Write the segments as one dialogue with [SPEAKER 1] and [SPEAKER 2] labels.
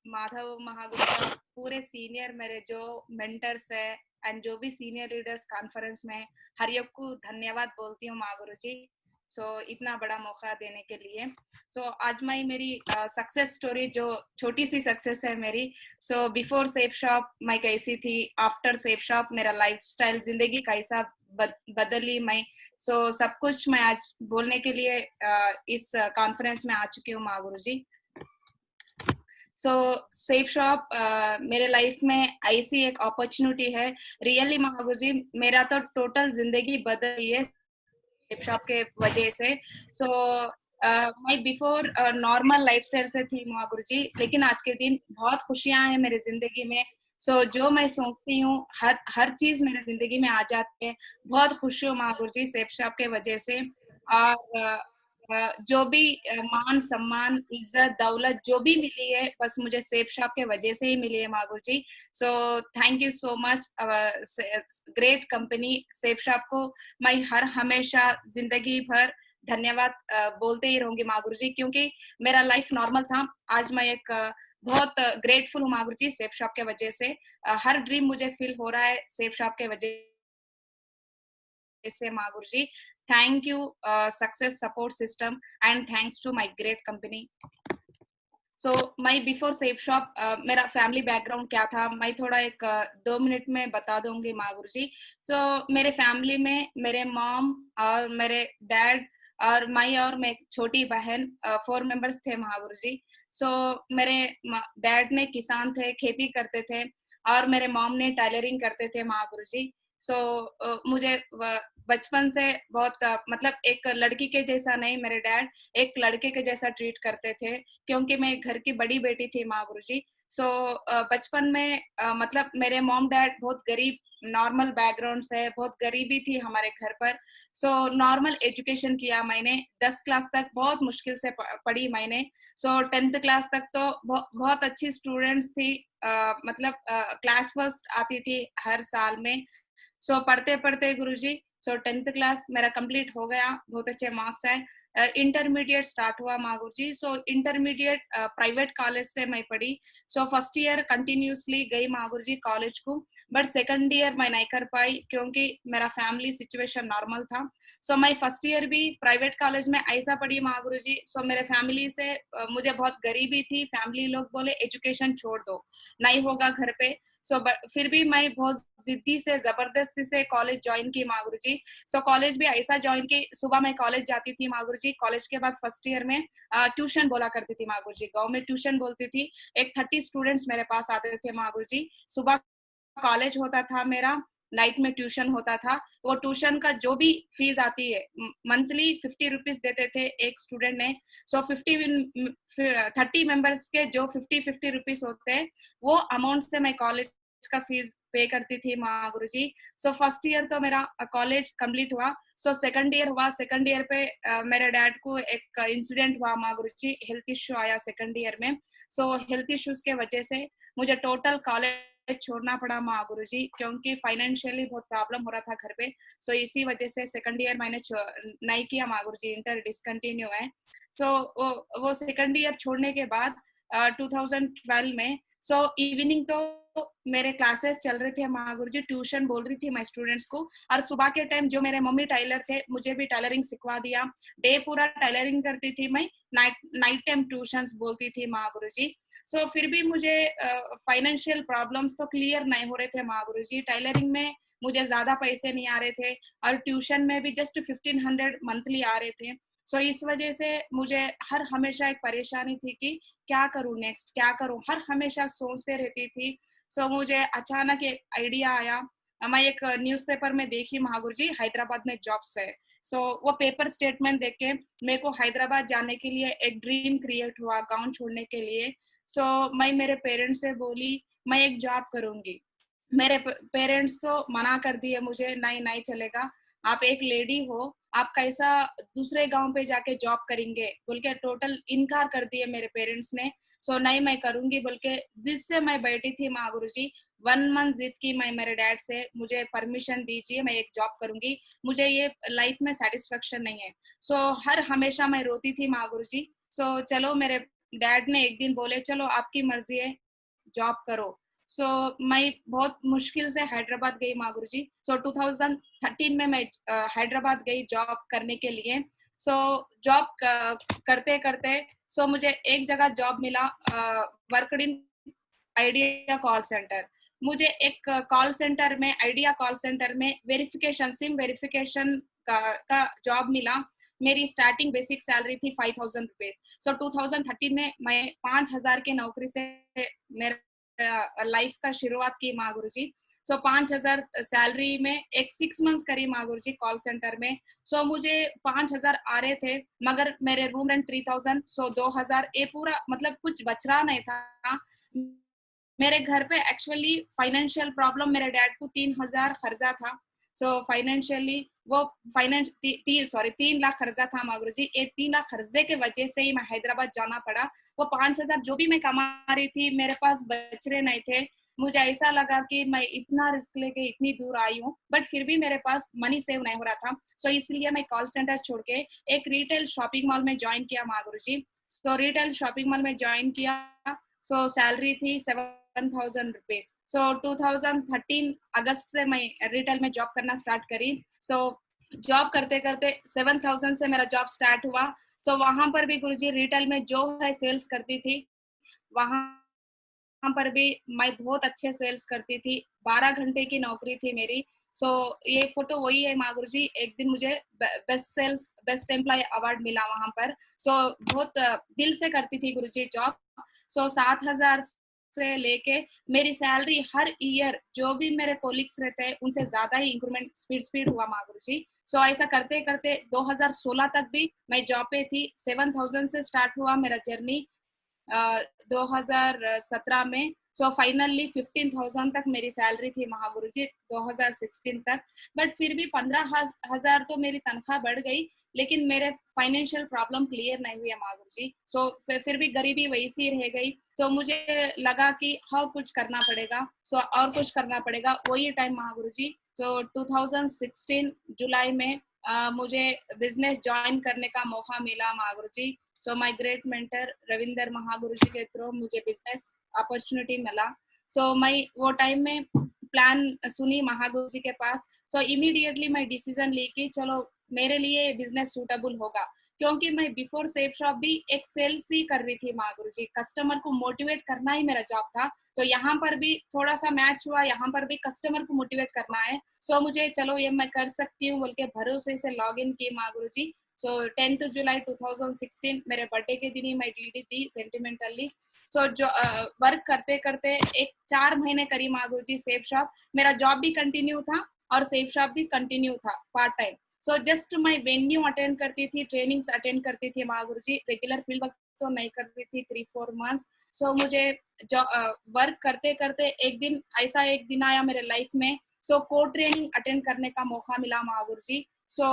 [SPEAKER 1] माधव महागुरु का पूरे सीनियर मेरे जो मेंटर्स है एंड जो भी सीनियर लीडर्स कॉन्फ्रेंस में हर एक को धन्यवाद बोलती हूँ महागुरु जी। इतना बड़ा मौका देने के लिए। आज मैं मेरी सक्सेस स्टोरी जो छोटी सी सक्सेस है मेरी। बिफोर सेफ शॉप मैं कैसी थी, आफ्टर सेफ शॉप मेरा लाइफस्टाइल जिंदगी कैसा बदली मैं। सब कुछ मैं आज बोलने के लिए इस कॉन्फ्रेंस में आ चुकी हूँ महागुरु जी। सेफ शॉप मेरे लाइफ में ऐसी एक अपॉर्चुनिटी है। रियली महागुरु जी, मेरा तो टोटल जिंदगी बदली है सेफ शॉप के वजह से। मैं बिफोर नॉर्मल लाइफस्टाइल से थी महागुरु जी, लेकिन आज के दिन बहुत खुशियां हैं मेरी जिंदगी में। जो मैं सोचती हूँ हर चीज मेरी जिंदगी में आ जाती है। बहुत खुश हूँ महागुरु जी सेफ शॉप के वजह से। और जो भी मान सम्मान इज्जत दौलत जो भी मिली है बस मुझे सेफ शॉप के वजह से ही मिली है Mahaguru ji. Thank you so much great company Safe Shop को। मैं हर हमेशा जिंदगी भर धन्यवाद बोलते ही रहूंगी महागुरु जी, क्योंकि मेरा लाइफ नॉर्मल था। आज मैं एक बहुत ग्रेटफुल हूँ महागुरु जी सेफ शॉप के वजह से। हर ड्रीम मुझे फील हो रहा है सेफ शॉप के वजह से Mahaguru ji. Thank you success support system and thanks to my great company. मैं बिफोर सेफ शॉप मेरा फैमिली बैकग्राउंड क्या था मैं थोड़ा एक 2 मिनट में बता दूंगी महागुरु जी। मेरे फैमिली में मेरे मॉम और मेरे डैड और मैं एक छोटी बहन 4 मेंबर्स थे महागुरु जी। मेरे डैड ने किसान थे, खेती करते थे, और मेरे मॉम ने टेलरिंग करते थे महागुरु जी। मुझे बचपन से बहुत मतलब एक लड़की के जैसा नहीं, मेरे डैड एक लड़के के जैसा ट्रीट करते थे, क्योंकि मैं घर की बड़ी बेटी थी महागुरु जी। बचपन में मतलब मेरे मॉम डैड बहुत गरीब नॉर्मल बैकग्राउंड से, बहुत गरीबी थी हमारे घर पर। नॉर्मल एजुकेशन किया मैंने। 10 क्लास तक बहुत मुश्किल से पढ़ी मैंने। 10th क्लास तक तो बहुत अच्छी स्टूडेंट्स थी। मतलब क्लास फर्स्ट आती थी हर साल में। पढ़ते पढ़ते गुरुजी 10th क्लास मेरा कंप्लीट हो गया, बहुत अच्छे मार्क्स आए। इंटरमीडिएट स्टार्ट हुआ महागुरु जी। इंटरमीडिएट प्राइवेट कॉलेज से मैं पढ़ी। फर्स्ट ईयर कंटिन्यूसली गई महागुरु जी कॉलेज को, बट सेकंड ईयर मैं नहीं कर पाई क्योंकि मेरा फैमिली सिचुएशन नॉर्मल था। मैं फर्स्ट ईयर भी प्राइवेट कॉलेज में ऐसा पढ़ी महागुरु जी। मेरे फैमिली से मुझे बहुत गरीबी थी, फैमिली लोग बोले एजुकेशन छोड़ दो, नहीं होगा घर पे। फिर भी मैं बहुत जिद्दी से जबरदस्ती से कॉलेज ज्वाइन की महागुरु जी। कॉलेज भी ऐसा ज्वाइन की, सुबह मैं कॉलेज जाती थी महागुरु जी। कॉलेज के बाद फर्स्ट ईयर में ट्यूशन बोला करती थी महागुरु जी, गांव में ट्यूशन बोलती थी। एक 30 स्टूडेंट्स मेरे पास आते थे महागुरु जी। सुबह कॉलेज होता था मेरा, नाइट में ट्यूशन होता था। वो ट्यूशन का जो भी फीस आती है मंथली 50 रुपीज देते थे एक स्टूडेंट ने। 30 मेंबर्स के जो 50 रुपीज होते हैं वो अमाउंट से मैं कॉलेज का फीस पे करती थी महागुरु जी। फर्स्ट ईयर तो मेरा कॉलेज कंप्लीट हुआ। सेकंड ईयर हुआ। सेकंड ईयर पे मेरे डैड को एक इंसिडेंट हुआ महागुरु जी, हेल्थ इश्यू आया सेकंड ईयर में। हेल्थ इश्यूज के वजह से मुझे टोटल कॉलेज छोड़ना पड़ा महागुरु जी, क्योंकि फाइनेंशियली बहुत प्रॉब्लम हो रहा था घर पे। इसी वजह से सेकंड ईयर मैंने नहीं किया महागुरु जी, इंटर डिसकंटिन्यू है। वो सेकंड ईयर छोड़ने के बाद 2012 में इवनिंग तो मेरे क्लासेस चल रहे थे महागुरु जी, ट्यूशन बोल रही थी मैं स्टूडेंट्स को। और सुबह के टाइम जो मेरे मम्मी टेलर थे मुझे भी टेलरिंग सिखवा दिया। डे पूरा टेलरिंग करती थी मैं, नाइट टाइम ट्यूशंस बोलती थी महागुरु जी। फिर भी मुझे फाइनेंशियल प्रॉब्लम्स तो क्लियर नहीं हो रहे थे महागुरु जी। टेलरिंग में मुझे ज्यादा पैसे नहीं आ रहे थे और ट्यूशन में भी जस्ट 1500 मंथली आ रहे थे। इस वजह से मुझे हर हमेशा एक परेशानी थी कि क्या करूं नेक्स्ट, क्या करूं, हर हमेशा सोचते रहती थी। मुझे अचानक एक आइडिया आया। मैं एक न्यूज़पेपर में देखी महागुरु जी हैदराबाद में जॉब्स है। वो पेपर स्टेटमेंट देख के मेरे को हैदराबाद जाने के लिए एक ड्रीम क्रिएट हुआ गांव छोड़ने के लिए। मैं मेरे पेरेंट्स से बोली मैं एक जॉब करूंगी। मेरे पेरेंट्स तो मना कर दिए मुझे, नहीं नहीं चलेगा, आप एक लेडी हो, आप कैसा दूसरे गांव पे जाके जॉब करेंगे बोल के टोटल इनकार कर दिए मेरे पेरेंट्स ने। नहीं मैं करूंगी बोल के जिससे मैं बैठी थी महागुरु जी। 1 मंथ जिद की मैं मेरे डैड से, मुझे परमिशन दीजिए मैं एक जॉब करूंगी, मुझे ये लाइफ में सेटिस्फेक्शन नहीं है। हर हमेशा मैं रोती थी महागुरु जी। चलो मेरे डैड ने एक दिन बोले चलो आपकी मर्जी है, जॉब करो। सो मैं बहुत मुश्किल से हैदराबाद गई माँ गुरुजी। सो 2013 में मैं हैदराबाद गई जॉब करने के लिए। सो जॉब करते करते मुझे एक जगह जॉब मिला, worked in idea call centre. मुझे एक कॉल सेंटर में, आइडिया कॉल सेंटर में वेरिफिकेशन, सिम वेरिफिकेशन का जॉब मिला। मेरी स्टार्टिंग बेसिक सैलरी थी 5,000 रुपीज। सो 2013 में मैं 5,000 के नौकरी से मेरे लाइफ का शुरुआत की माँ गुरुजी। सो 5,000 सैलरी में एक 6 मंथ्स करी माँ गुरुजी कॉल सेंटर में। सो मुझे 5,000 आ रहे थे, मगर मेरे रूम रेंट 3,000, सो 2,000 ये पूरा मतलब कुछ बच रहा नहीं था। मेरे घर पे एक्चुअली फाइनेंशियल प्रॉब्लम, मेरे डैड को 3,000 खर्चा था। सो फाइनेंशियली वो फाइनेंस 3 लाख खर्चा था मागुरु जी। ये 3 लाख खर्चे के वजह से ही मैं हैदराबाद जाना पड़ा। वो 5,000 जो भी मैं कमा रही थी मेरे पास बच रहे नहीं थे। मुझे ऐसा लगा कि मैं इतना रिस्क लेके इतनी दूर आई हूँ, बट फिर भी मेरे पास मनी सेव नहीं हो रहा था। सो इसलिए मैं कॉल सेंटर छोड़ के एक रिटेल शॉपिंग मॉल में ज्वाइन किया मागुरु जी। सो रिटेल शॉपिंग मॉल में ज्वाइन किया। सो सैलरी थी 7,000 रुपीज। सो 2013 अगस्त से मैं रिटेल में जॉब करना स्टार्ट करी। सो जॉब करते करते 7,000 से मेरा जॉब स्टार्ट हुआ। सो वहां पर भी गुरुजी रिटेल में जो है सेल्स करती थी, वहां पर भी मैं बहुत अच्छे सेल्स करती थी। 12 घंटे की नौकरी थी मेरी। सो ये फोटो वही है माँ गुरुजी। एक दिन मुझे बेस्ट एम्प्लॉय अवार्ड मिला वहां पर। सो बहुत दिल से करती थी गुरुजी जॉब। सो 7,000 से लेके मेरी सैलरी हर ईयर जो भी मेरे कोलिग्स रहते हैं उनसे ज्यादा ही इंक्रीमेंट स्पीड हुआ माँ गुरुजी। सो ऐसा करते करते 2016 तक भी मैं जॉब पे थी। 7,000 से स्टार्ट हुआ मेरा जर्नी 2017 में। सो फाइनली 15,000 तक मेरी सैलरी थी महागुरु जी 2016 तक। बट फिर भी 15,000 तो मेरी तनख्वाह बढ़ गई, लेकिन मेरे फाइनेंशियल प्रॉब्लम क्लियर नहीं हुई महागुरु जी। सो फिर भी गरीबी वैसी रह गई। तो मुझे लगा कि हाँ कुछ करना पड़ेगा। सो और कुछ करना पड़ेगा, वही टाइम महागुरु जी। सो 2016 जुलाई में मुझे बिजनेस ज्वाइन करने का मौका मिला Mahaguru ji. So my great mentor Ravinder Mahaguru ji के थ्रू मुझे बिजनेस अपॉर्चुनिटी मिला। सो मैं वो टाइम में प्लान सुनी महागुरु जी के पास। सो इमीडिएटली मैं डिसीजन ली कि चलो मेरे लिए बिजनेस सूटेबल होगा, क्योंकि मैं बिफोर सेफ शॉप भी एक सेल्स ही कर रही थी महागुरु जी। कस्टमर को मोटिवेट करना ही मेरा जॉब था। तो यहाँ पर भी थोड़ा सा मैच हुआ, यहाँ पर भी कस्टमर को मोटिवेट करना है। सो मुझे चलो ये मैं कर सकती हूँ बोल के भरोसे से लॉग इन की माँ जी। सो 10th जुलाई 2016 मेरे बर्थडे के दिन ही मैं डीडी दी सेंटिमेंटली। सो जो वर्क करते करते एक 4 महीने करी माँ जी सेफ शॉप। मेरा जॉब भी कंटिन्यू था और सेफ शॉप भी कंटिन्यू था पार्ट टाइम। सो जस्ट मैं वेन्यू अटेंड करती थी, ट्रेनिंग्स अटेंड करती थी माँ गुरु जी। रेगुलर फील्ड वर्क तो नहीं करती थी 3-4 मंथ्स। सो मुझे वर्क करते करते एक दिन आया मेरे लाइफ में। सो कोड ट्रेनिंग अटेंड करने का मौका मिला माँ गुरु जी। सो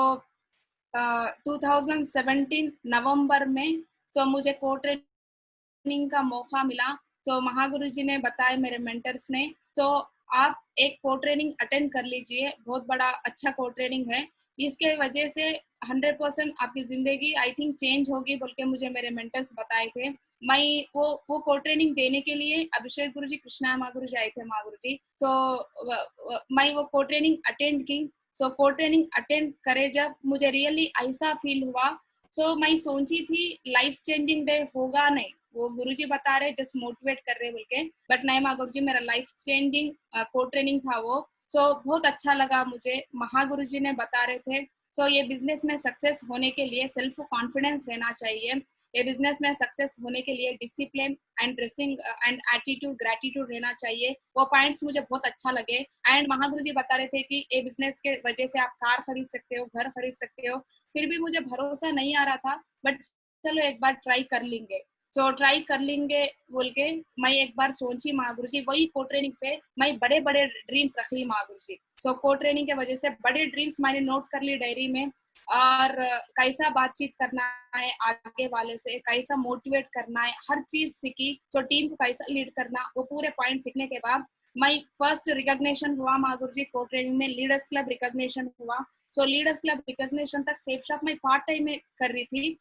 [SPEAKER 1] 2017 नवंबर में मुझे कोड ट्रेनिंग का मौका मिला। तो महागुरु जी ने बताया, मेरे मेंटर्स ने, तो आप एक कोड ट्रेनिंग अटेंड कर लीजिए, बहुत बड़ा अच्छा कोड ट्रेनिंग है। इसके वजह से 100% आपकी जिंदगी आई थिंक चेंज होगी बोल के मुझे मेरे मेंटर्स बताए थे। मैं वो कोड ट्रेनिंग देने के लिए अभिषेक गुरु जी, कृष्णा माँ गुरु जी आए थे माँ गुरु जी। तो मैं वो कोड ट्रेनिंग अटेंड की। सो कोड ट्रेनिंग अटेंड करे जब मुझे रियली ऐसा फील हुआ। सो मैं सोची थी लाइफ चेंजिंग डे होगा नहीं, वो गुरुजी बता रहे जस्ट मोटिवेट कर रहे बोल के, बट नहीं माँ गुरुजी मेरा लाइफ चेंजिंग कोड ट्रेनिंग था वो। सो बहुत अच्छा लगा मुझे। महागुरुजी ने बता रहे थे सो ये बिजनेस में सक्सेस होने के लिए सेल्फ कॉन्फिडेंस रहना चाहिए। ये बिजनेस में सक्सेस होने के लिए discipline and dressing and attitude, gratitude रहना चाहिए। वो पॉइंट्स मुझे बहुत अच्छा लगे। एंड महागुरुजी बता रहे थे कि ये बिजनेस के वजह से आप कार खरीद सकते हो, घर खरीद सकते हो। फिर भी मुझे भरोसा नहीं आ रहा था, बट चलो एक बार ट्राई कर लेंगे। सो ट्राई कर लेंगे बोल के मैं एक बार सोची माँ गुरु जी। वही कोड ट्रेनिंग से मैं बड़े बड़े ड्रीम्स रख ली माँ गुरु जी। सो कोड ट्रेनिंग के वजह से बड़े ड्रीम्स मैंने नोट कर ली डायरी में। और कैसा बातचीत करना है आगे वाले से, कैसा मोटिवेट करना है, हर चीज सीखी। सो टीम को कैसा लीड करना, वो पूरे पॉइंट सीखने के बाद मैं फर्स्ट रिकॉग्निशन हुआ माँ गुरु जी कोड ट्रेनिंग में, लीडर्स क्लब रिकॉग्निशन हुआ। सो लीडर्स क्लब रिकॉग्निशन तक सेफ शॉप में पार्ट टाइम में कर रही थी।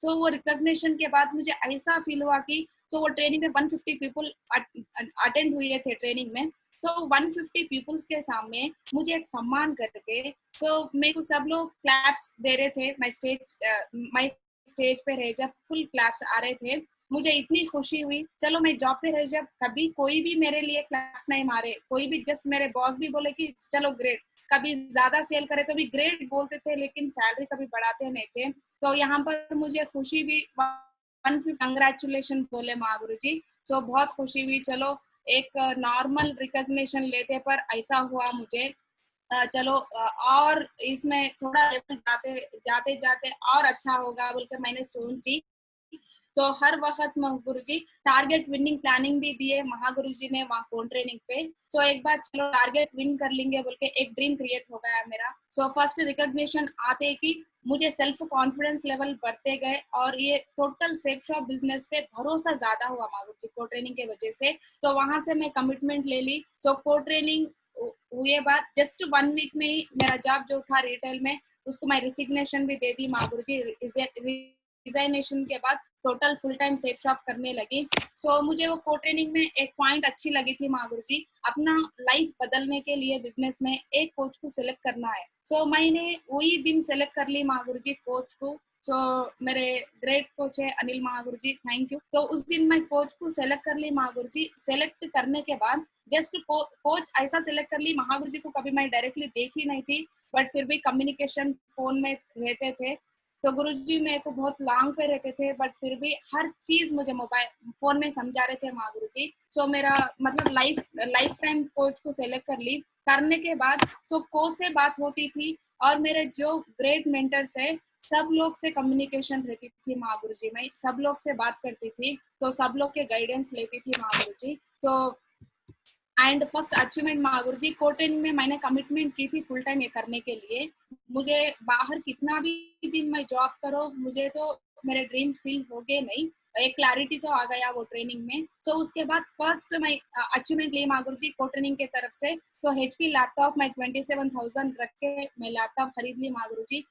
[SPEAKER 1] सो वो रिकॉग्निशन के बाद मुझे ऐसा फील हुआ कि सो वो ट्रेनिंग में 150 पीपल अटेंड हुए थे ट्रेनिंग में, तो 150 पीपल्स के सामने मुझे एक सम्मान करके तो मेरे को सब लोग क्लैप्स दे रहे थे। मैं स्टेज पे रह जब फुल क्लैप्स आ रहे थे, मुझे इतनी खुशी हुई। चलो मैं जॉब पे रह जब कभी कोई भी मेरे लिए क्लैप्स नहीं मारे, कोई भी जस्ट मेरे बॉस भी बोले कि चलो ग्रेट, कभी ज्यादा सेल करे तो भी ग्रेट बोलते थे, लेकिन सैलरी कभी बढ़ाते नहीं थे। तो यहाँ पर मुझे खुशी भी, कंग्रेचुलेशन बोले महागुरु जी। सो बहुत खुशी हुई। चलो एक नॉर्मल रिकॉग्निशन लेते पर ऐसा हुआ मुझे। चलो और इसमें थोड़ा लेवल जाते जाते जाते और अच्छा होगा बोल के मैंने सोची। तो हर वक्त गुरु जी टारगेट विनिंग प्लानिंग भी दिए महागुरु जी ने वहाँ फोन ट्रेनिंग पे। सो एक बार चलो टारगेट विन कर लेंगे बोल के एक ड्रीम क्रिएट हो गया मेरा। सो फर्स्ट रिकॉग्निशन आते कि मुझे सेल्फ कॉन्फिडेंस लेवल बढ़ते गए और ये टोटल सेफ शॉप बिजनेस पे भरोसा ज्यादा हुआ महागुरु जी को ट्रेनिंग के वजह से। तो वहां से मैं कमिटमेंट ले ली। तो को ट्रेनिंग हुए बाद जस्ट 1 वीक में ही मेरा जॉब जो था रिटेल में उसको मैं रिसिग्नेशन भी दे दी महागुरु जी। रिजाइनेशन के बाद total full time safe shop करने लगी। सो मुझे वो को ट्रेनिंग में एक पॉइंट अच्छी लगी थी महागुरु जी, अपना लाइफ बदलने के लिए बिजनेस में एक कोच को सिलेक्ट करना है। सो मैंने वही दिन सेलेक्ट कर ली महागुरु जी कोच को। सो मेरे ग्रेट कोच है अनिल महागुरु जी, थैंक यू। तो उस दिन मैं कोच को सेलेक्ट कर ली महागुरु जी। सेलेक्ट करने के बाद जस्ट कोच ऐसा सेलेक्ट कर ली, महागुरु जी को कभी मैं डायरेक्टली देखी नहीं थी, बट फिर भी कम्युनिकेशन फोन में रहते थे। तो गुरुजी मेरे को बहुत लॉन्ग पे रहते थे, बट फिर भी हर चीज मुझे मोबाइल फोन में समझा रहे थे माँ गुरुजी। सो मेरा मतलब लाइफ टाइम कोच को सेलेक्ट कर ली। करने के बाद सो कोच से बात होती थी और मेरे जो ग्रेट मेंटर्स है सब लोग से कम्युनिकेशन रहती थी माँ गुरुजी। मैं सब लोग से बात करती थी, तो सब लोग के गाइडेंस लेती थी माँ गुरुजी। तो एंड फर्स्ट अचीवमेंट महागुरु जी को ट्रेनिंग में मैंने कमिटमेंट की थी फुल टाइम ये करने के लिए। मुझे बाहर कितना भी दिन मैं जॉब करो, मुझे तो मेरे ड्रीम्स फील हो गए नहीं, एक क्लैरिटी तो आ गया वो ट्रेनिंग में। तो उसके बाद फर्स्ट मैं अचीवमेंट ली महागुरु जी को ट्रेनिंग के तरफ से। तो HP लैपटॉप मैं 27,000 रख के मैं लैपटॉप खरीद ली महागुरु जी।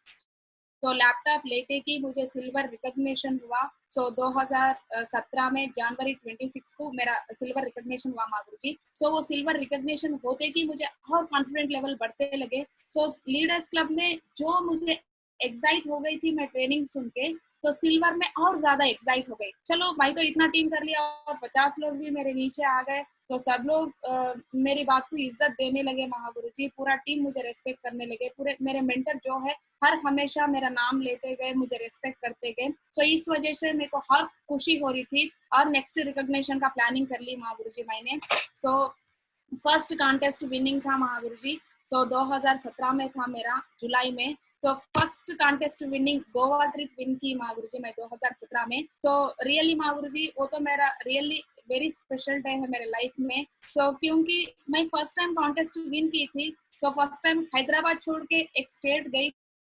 [SPEAKER 1] तो लैपटॉप लेते कि मुझे सिल्वर रिकॉग्निशन हुआ। सो 2017 में जनवरी 26 को मेरा सिल्वर रिकॉग्निशन हुआ मागुरु जी। सो वो सिल्वर रिकॉग्निशन होते कि मुझे और कॉन्फिडेंट लेवल बढ़ते लगे। सो लीडर्स क्लब में जो मुझे एक्साइट हो गई थी मैं ट्रेनिंग सुन के, तो सिल्वर में और ज्यादा एक्साइट हो गई। चलो भाई तो इतना टीम कर लिया और 50 लोग भी मेरे नीचे आ गए। तो सब लोग मेरी बात को इज्जत देने लगे महागुरु जी। पूरा टीम मुझे रेस्पेक्ट करने लगे। पूरे मेरे मेंटर जो है हर हमेशा मेरा नाम लेते गए, मुझे रेस्पेक्ट करते गए। सो इस वजह से मेरे को हर खुशी हो रही थी और नेक्स्ट रिकॉग्निशन का प्लानिंग कर ली महागुरु जी मैंने। सो फर्स्ट कॉन्टेस्ट विनिंग था महागुरु जी। सो 2017 में था मेरा जुलाई में। तो first contest winning Goa trip win की महागुरु जी मैं 2017 में। तो रियली महागुरु जी वो तो मेरा रियली वेरी स्पेशल डे है मेरे लाइफ में। तो क्योंकि मैं फर्स्ट टाइम कॉन्टेस्ट विन की थी। तो फर्स्ट टाइम हैदराबाद छोड़ के एक स्टेट गई,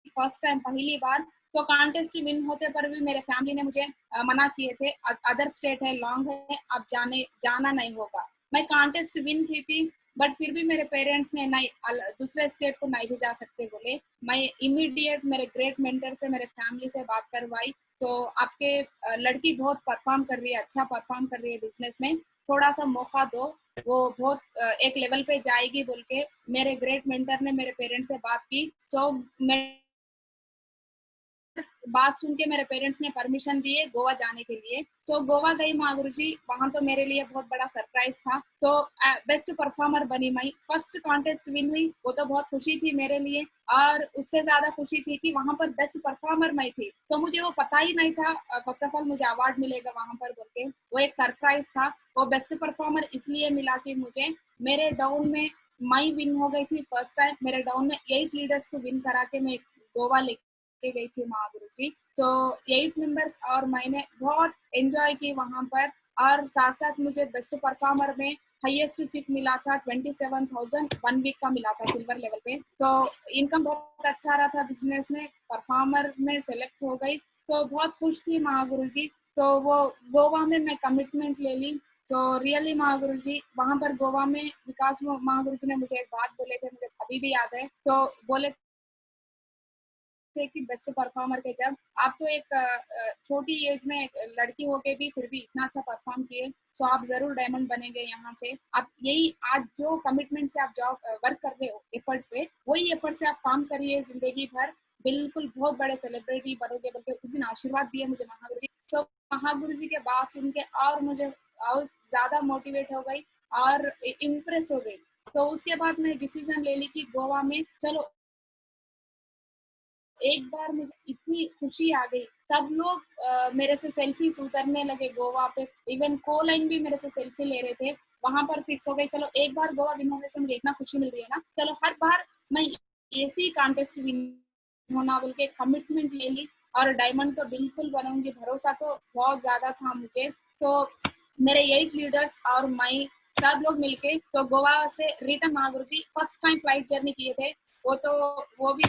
[SPEAKER 1] फर्स्ट टाइम पहली बार। तो कॉन्टेस्ट विन होते पर भी मेरे फैमिली ने मुझे मना किए थे, अदर स्टेट है, लॉन्ग है, अब जाना नहीं होगा। मैं कॉन्टेस्ट विन की थी, बट फिर भी मेरे पेरेंट्स ने नहीं, दूसरे स्टेट को नहीं भी जा सकते बोले। मैं इमीडिएट मेरे ग्रेट मेंटर से मेरे फैमिली से बात करवाई। तो आपके लड़की बहुत परफॉर्म कर रही है, अच्छा परफॉर्म कर रही है बिजनेस में, थोड़ा सा मौका दो, वो बहुत एक लेवल पे जाएगी बोल के मेरे ग्रेट मेंटर ने मेरे पेरेंट्स से बात की। तो मैं बात सुन के मेरे पेरेंट्स ने परमिशन दिए गोवा जाने के लिए। तो गोवा गई महागुरु जी, वहां तो मेरे लिए बहुत बड़ा सरप्राइज था। तो बेस्ट परफॉर्मर बनी मैं, फर्स्ट कॉन्टेस्ट विन हुई, वो तो बहुत खुशी थी मेरे लिए। और उससे ज्यादा खुशी थी कि वहां पर बेस्ट परफॉर्मर मैं थी। तो मुझे वो पता ही नहीं था फर्स्ट ऑफ ऑल मुझे अवार्ड मिलेगा वहां पर बोल के, वो एक सरप्राइज था। वो बेस्ट परफॉर्मर इसलिए मिला कि मुझे मेरे डाउन में मैं विन हो गई थी फर्स्ट टाइम। मेरे डाउन में 8 लीडर्स को विन करा के मैं गोवा के गई थी महागुरु जी। तो 8 मेंबर्स और मैंने बहुत एंजॉय की वहां पर। और साथ साथ मुझे बेस्ट परफॉर्मर में हाईएस्ट चिप मिला था 27,000 1 वीक का मिला था सिल्वर लेवल पे। तो इनकम बहुत अच्छा रहा था बिजनेस में, परफॉर्मर में सेलेक्ट हो गई। तो बहुत खुश थी महागुरु जी। तो वो गोवा में मैं कमिटमेंट ले ली। तो रियली महागुरु जी वहां पर गोवा में विकास महागुरु जी ने मुझे एक बात बोले थे, मुझे अभी भी याद है। तो बोले थे कि बेस्ट परफॉर्मर के, जब आप तो एक छोटी एज में एक लड़की होके भी फिर भी इतना अच्छा परफॉर्म किए, तो आप जरूर डायमंड बनेंगे यहाँ से। आप यही आज जो कमिटमेंट से आप जॉब वर्क कर रहे हो, एफर्ट से, वही एफर्ट से आप काम करिए जिंदगी भर, बिल्कुल बहुत बड़े सेलिब्रिटी बनोगे। बल्कि उस दिन आशीर्वाद दिए मुझे महागुरु जी, तो महागुरु जी के बात सुन के और मुझे और ज्यादा मोटिवेट हो गई और इम्प्रेस हो गई। तो उसके बाद मैं डिसीजन ले ली कि गोवा में चलो। एक बार मुझे इतनी खुशी आ गई, सब लोग मेरे से सेल्फीज उतरने लगे गोवा पे, इवन को लाइन भी मेरे से सेल्फी ले रहे थे। वहां पर फिक्स हो गई, चलो एक बार गोवा विन होने से मुझे इतना खुशी मिल रही है ना, चलो हर बार मैं ऐसी कॉन्टेस्ट विन होना बोल के कमिटमेंट ले ली। और डायमंड तो बिल्कुल बनाऊंगी, भरोसा तो बहुत ज्यादा था मुझे। तो मेरे 8 लीडर्स और मैं सब लोग मिलके तो गोवा से रिटर्न महागुरु जी फर्स्ट टाइम फ्लाइट जर्नी किए थे। वो भी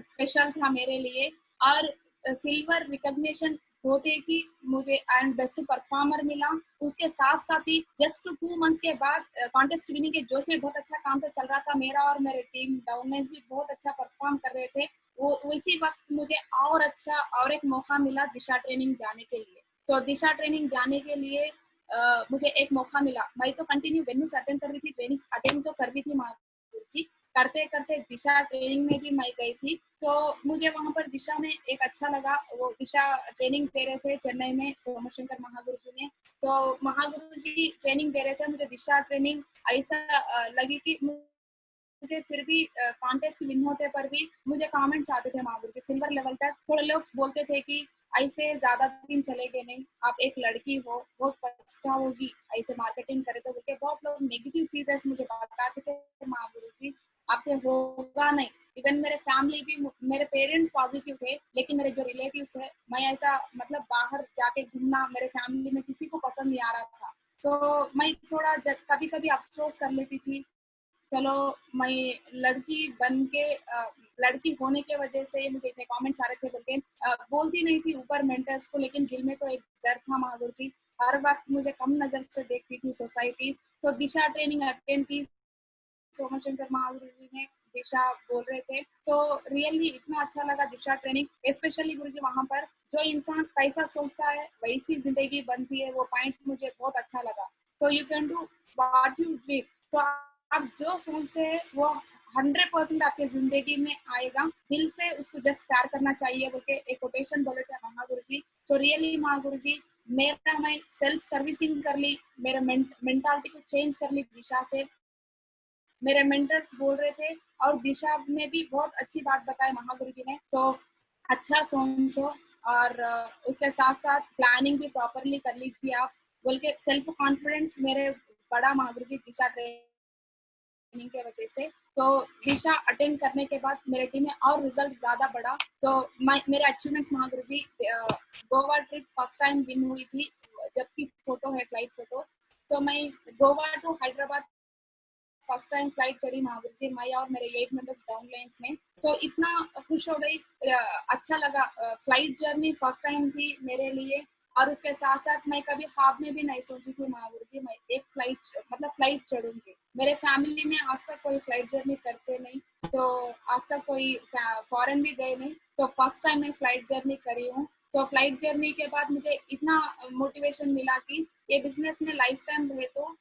[SPEAKER 1] स्पेशल था मेरे लिए। और सिल्वर रिकॉग्निशन होते कि मुझे एंड बेस्ट परफॉर्मर मिला। उसके साथ साथ ही जस्ट 2 मंथ्स के बाद कॉन्टेस्ट विनिंग के जोश में बहुत अच्छा काम तो चल रहा था मेरा, और मेरे टीम डाउनलाइंस भी बहुत अच्छा परफॉर्म कर रहे थे। वो उसी वक्त मुझे और अच्छा और एक मौका मिला दिशा ट्रेनिंग जाने के लिए। तो दिशा ट्रेनिंग जाने के लिए मुझे एक मौका मिला। मैं तो कंटिन्यू वेन्यूज अटेंड कर रही थी, ट्रेनिंग्स अटेंड तो कर रही थी महागुरु जी, करते करते दिशा ट्रेनिंग में भी मैं गई थी। तो मुझे वहां पर दिशा में एक अच्छा लगा, वो दिशा ट्रेनिंग दे रहे थे चेन्नई में सोमशंकर महागुरु जी ने। तो महागुरु जी ट्रेनिंग दे रहे थे, मुझे दिशा ट्रेनिंग ऐसा लगी कि मुझे फिर भी कॉन्टेस्ट विन होते पर भी मुझे कमेंट्स आते थे महागुरु जी सिल्वर लेवल तक। थोड़े लोग बोलते थे कि ऐसे ज्यादा दिन चलेगे नहीं, आप एक लड़की हो, बहुत पछताओगी ऐसे मार्केटिंग करे तो, बोलते बहुत लोग नेगेटिव चीजें मुझे बताते थे महागुरु जी, आपसे होगा नहीं। इवन मेरे फैमिली भी, मेरे पेरेंट्स पॉजिटिव थे, लेकिन मेरे जो रिलेटिव्स है, मैं ऐसा मतलब बाहर जाके घूमना मेरे फैमिली में किसी को पसंद नहीं आ रहा था। तो मैं थोड़ा कभी कभी अफसोस कर लेती थी, चलो मैं लड़की बन के लड़की होने के वजह से मुझे इतने कमेंट्स आ रहे थे बोल के बोलती नहीं थी ऊपर मेंटर्स को, लेकिन दिल में तो एक डर था महागुरु जी। हर वक्त मुझे कम नजर से देखती थी सोसाइटी। तो दिशा ट्रेनिंग अटेंड की, सोमशंकर महागुरु जी ने दिशा बोल रहे थे, तो रियली इतना अच्छा लगा दिशा ट्रेनिंग। स्पेशली गुरु जी वहां पर जो इंसान कैसा सोचता है वैसी जिंदगी बनती है, वो पॉइंट मुझे बहुत अच्छा लगा। तो you can do what you dream. तो आप जो सोचते हैं वो 100% आपके जिंदगी में आएगा। दिल से उसको जस्ट प्यार करना चाहिए बोल के एक कोटेशन बोले थे महागुरु जी। तो रियली महागुरु जी, मेरा मैं सेल्फ सर्विसिंग कर ली, मेरे मेंटालिटी को चेंज कर ली दिशा से। मेरे मेंटर्स बोल रहे थे और दिशा में भी बहुत अच्छी बात बताई महागुरु जी ने। तो अच्छा सोचो और उसके साथ साथ प्लानिंग भी प्रॉपरली कर लीजिए आप बोल के सेल्फ कॉन्फिडेंस मेरे बड़ा महागुरु जी दिशा ट्रेनिंग के वजह से। तो दिशा अटेंड करने के बाद मेरे टीम में और रिजल्ट ज्यादा बढ़ा। तो मेरे achievements Mahaguru ji, Goa trip first time win हुई थी, जबकि फोटो है फ्लाइट फोटो। तो मैं Goa to Hyderabad first time flight चढ़ी महावीर जी, मैं और मेरे 8 मेंबर्स डाउन लाइन्स में। तो इतना खुश हो गई, अच्छा लगा। फ्लाइट जर्नी फर्स्ट टाइम थी मेरे लिए। और उसके साथ साथ मैं कभी ख्वाब में भी नहीं सोची थी महावीर जी मैं एक फ्लाइट मतलब फ्लाइट चढ़ूंगी। मेरे फैमिली में आज तक कोई फ्लाइट जर्नी करते नहीं, तो आज तक कोई फॉरेन भी गए नहीं, तो फर्स्ट टाइम मैं फ्लाइट जर्नी करी हूँ। तो फ्लाइट जर्नी के बाद मुझे इतना मोटिवेशन मिला कि ये बिजनेस में लाइफ टाइम रहे तो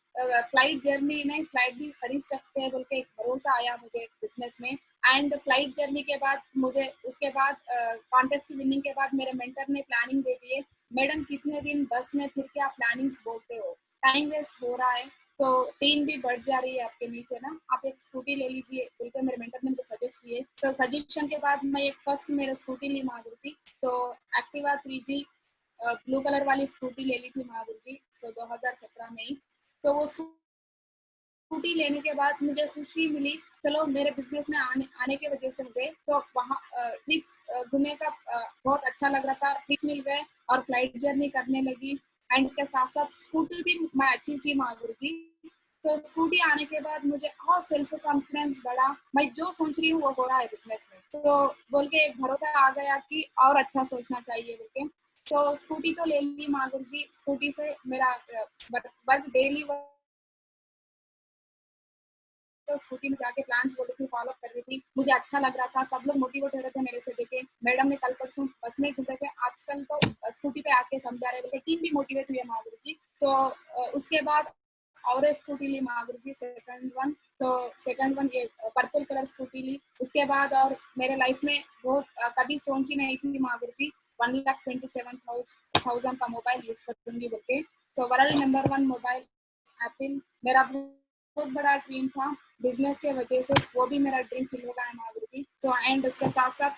[SPEAKER 1] फ्लाइट जर्नी में फ्लाइट भी खरीद सकते हैं बोल के एक भरोसा आया मुझे बिजनेस में। एंड फ्लाइट जर्नी के बाद मुझे उसके बाद कॉन्टेस्ट विनिंग के बाद मेरे मेंटर ने प्लानिंग दे दी है, मैडम कितने दिन बस में फिर के आप प्लानिंग्स बोलते हो, टाइम वेस्ट हो रहा है, तो टीम भी बढ़ जा रही है आपके नीचे ना, आप एक स्कूटी ले लीजिए बोल के मेरे मेंटर ने मुझे सजेस्ट किए। तो सजेशन के बाद मैं एक फर्स्ट मेरा स्कूटी ली महागुरु जी। तो एक्टिवा 3G ब्लू कलर वाली स्कूटी ले ली थी महागुरु जी, 2017 में ही। तो वो स्कूटी लेने के बाद मुझे खुशी मिली, चलो मेरे बिजनेस में आने के वजह से मुझे तो वहाँ ट्रिप्स घूमने का बहुत अच्छा लग रहा था, ट्रिप्स मिल गए और फ्लाइट जर्नी करने लगी। एंड उसके साथ साथ स्कूटी भी मैं अचीव की महागुरु जी। तो स्कूटी आने के बाद मुझे और सेल्फ कॉन्फिडेंस बढ़ा, मैं जो सोच रही हूँ वो हो रहा है बिजनेस में, तो बोल के एक भरोसा आ गया कि और अच्छा सोचना चाहिए बोल के। तो स्कूटी तो ले ली महागुरु जी, स्कूटी से मेरा वर्क डेली तो स्कूटी में जाके प्लान्स बोल रही थी, फॉलो कर रही थी, मुझे अच्छा लग रहा था, सब लोग मोटिवेट हो रहे थे मेरे से देखे। मैडम ने कल परसों बस में घूम रहे थे, आजकल तो स्कूटी पे आके समझा रहे, बोले टीम भी मोटिवेट हुई है महागुरु जी। तो उसके बाद और स्कूटी ली महागुरु जी, सेकंड वन। तो सेकंड वन ये पर्पल कलर स्कूटी ली। उसके बाद और मेरे लाइफ में बहुत कभी सोची नहीं थी महागुरु जी 1,27,000 का मोबाइल यूज करूंगी बोल के। तो वर्ल्ड नंबर 1 मोबाइल एप्पल मेरा बहुत बड़ा ड्रीम था, बिजनेस के वजह से वो भी मेरा ड्रीम फिल हो गया है महागुरु जी। तो एंड उसके साथ साथ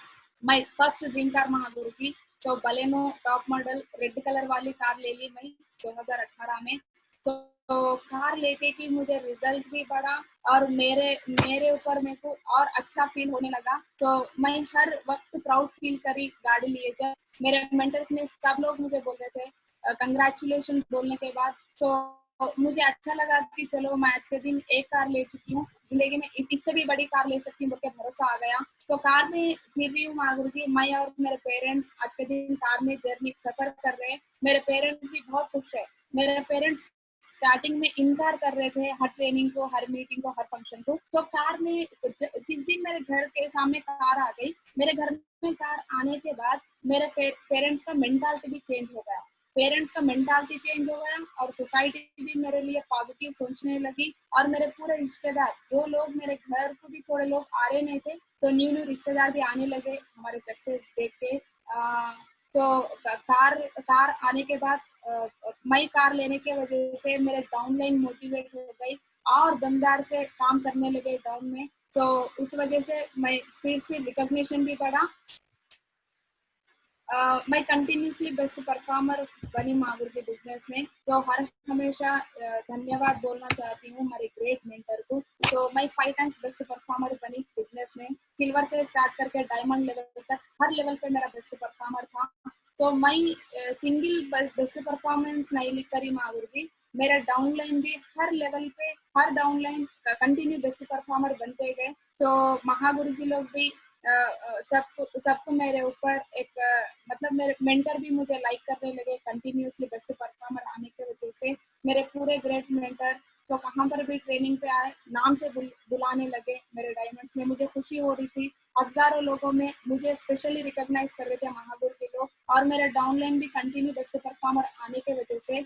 [SPEAKER 1] my first dream car Mahaguru जी, तो Baleno top model red colour वाली कार ले ली मैं 2018 में। तो कार लेके कि मुझे रिजल्ट भी बढ़ा और मेरे मेरे ऊपर मेरे को और अच्छा फील होने लगा। तो मैं हर वक्त प्राउड फील करी गाड़ी लिए जब मेरे मेंटर्स में सब लोग मुझे बोल रहे थे कंग्रेचुलेशन बोलने के बाद। तो मुझे अच्छा लगा कि चलो मैं आज के दिन एक कार ले चुकी हूँ, जिंदगी में इससे भी बड़ी कार ले सकती हूँ बोल के भरोसा आ गया। तो कार में फिर रही हूँ महागुरु जी, मैं और मेरे पेरेंट्स आज के दिन कार में जर्नी सफर कर रहे हैं। मेरे पेरेंट्स भी बहुत खुश है। मेरे पेरेंट्स स्टार्टिंग में इनकार कर रहे थे हर ट्रेनिंग को, हर मीटिंग को, हर फंक्शन को। तो कार में किस दिन मेरे घर के सामने कार आ गई, मेरे घर में कार आने के बाद मेरे पेरेंट्स का मेंटालिटी भी चेंज हो गया। पेरेंट्स का मेंटालिटी चेंज हो गया और सोसाइटी भी मेरे लिए पॉजिटिव सोचने लगी। और मेरे पूरे रिश्तेदार, जो लोग मेरे घर को भी थोड़े लोग आ रहे नहीं थे, तो न्यू न्यू रिश्तेदार भी आने लगे हमारे सक्सेस देख के। तो कार आने के बाद मैं कार लेने के वजह से मेरे डाउनलाइन मोटिवेट हो गई और दमदार से काम करने लगे डाउन में। तो उस वजह से मैं स्पीड रिकॉग्निशन भी बढ़ा। मैं कंटिन्यूसली बेस्ट परफॉर्मर बनी महावीर जी बिजनेस में। तो हर हमेशा धन्यवाद बोलना चाहती हूँ हमारे ग्रेट मेंटर को। तो मैं 5 टाइम्स बेस्ट परफॉर्मर बनी बिजनेस में, सिल्वर से स्टार्ट करके डायमंड लेवल तक हर लेवल पे मेरा बेस्ट परफॉर्मर था। तो मैं सिंगल बेस्ट परफॉर्मेंस नहीं लिख करी महावीर जी, मेरा डाउनलाइन भी हर लेवल पे हर डाउनलाइन कंटिन्यू बेस्ट परफॉर्मर बनते गए। तो महागुरु जी लोग भी सबको मेरे ऊपर एक मतलब मेरे मेंटर भी मुझे लाइक करने लगे कंटिन्यूसली बेस्ट परफॉर्मर आने की वजह से। मेरे पूरे ग्रेट मेंटर तो कहाँ पर भी ट्रेनिंग पे आए नाम से बुलाने लगे मेरे डायमंड्स में। मुझे खुशी हो रही थी, हजारों लोगों में मुझे स्पेशली रिकॉग्नाइज कर रहे थे महागुरु के लोग। और मेरा डाउनलाइन भी कंटिन्यू बेस्ट परफॉर्मर आने की वजह से